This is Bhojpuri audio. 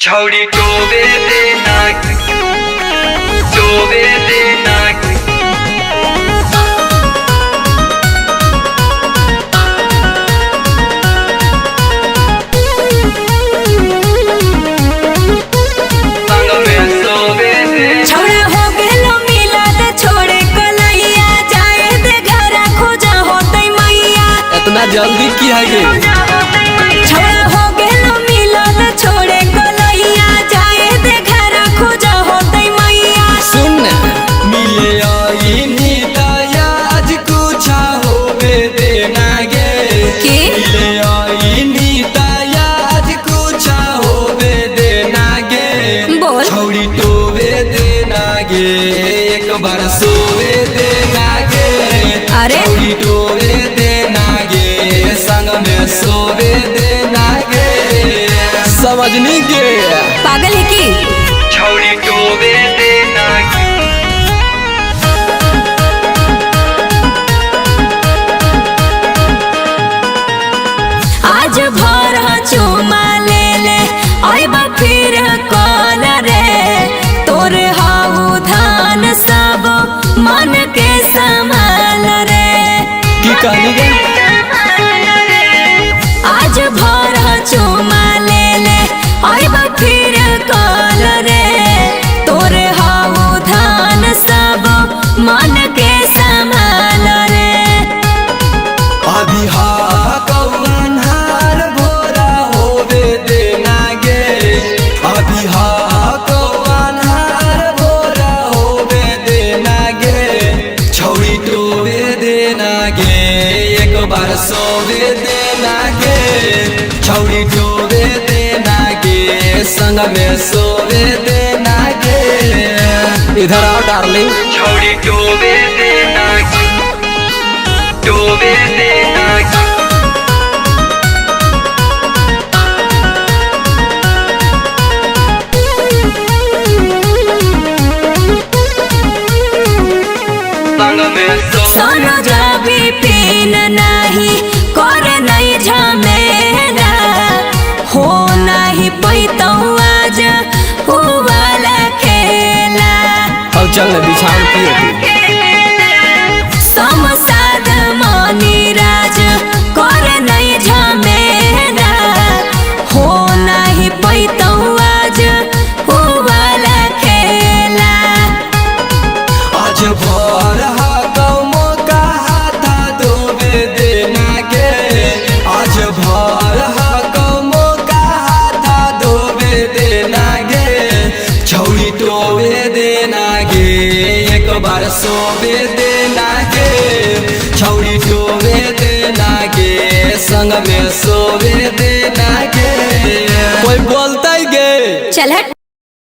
छौड़ी टोबे देना टोबे देना संग में सोबे दे छोड़ा हो गेलो मिलत छोड़े कलैया जाए दे घर खोजा होतै मैया इतना जल्दी की है गे? छोड़ा हो गेलो मिलत छोड़े कलैया जाए दे घर खोजा होतै मैया सुन मिले आई नीताया आज कुछ होबे देना गे की? मिले आई नीताया आज कुछ होबे देना गे बोल। छौड़ी टोबे देना गे एक बार सोबे देना गे अरे? छौड़ी टोबे देना गे संग में सोबे देना गे समझनी गे पागल है की? छौड़ी टोबे देना आज भर चुमा ले ले आइबा फिर कल रे तोरे हाउ धान सब मन के संभाल रे की कहनी गे? आज भर चुमा ले ले आइबा फिर कल रे तोरे हाउ धान सब मन के संभाल रे अभी हा कौन्हार भोरा होबे देना गे अभी हा कौन्हार भोरा होबे देना गे छौड़ी टोबे देना गे एक बार सोबे देना गे छौड़ी टोबे देना गे संग में सोबे देना गे इधर आओ डार्लिंग छौड़ी टोबे देना टोबे देना संग में सोनो जाबी पीन नहीं कर नहीं झमेला हो नहीं पैतौ आज हो वाला खेला अब चल न बिछान की समसाद मनी राज कर नहीं झमेला हो नहीं पैतौ आज हो वाला खेला आज भर कौमो का हाथा धोबे देना गे आज भर कौमो का हाथा धोबे देना गे छौड़ी टोबे देना गे एक बार सोबे देना गे छौड़ी टोबे देना गे संग में सोबे देना गे कोई बोलता गे चल हट।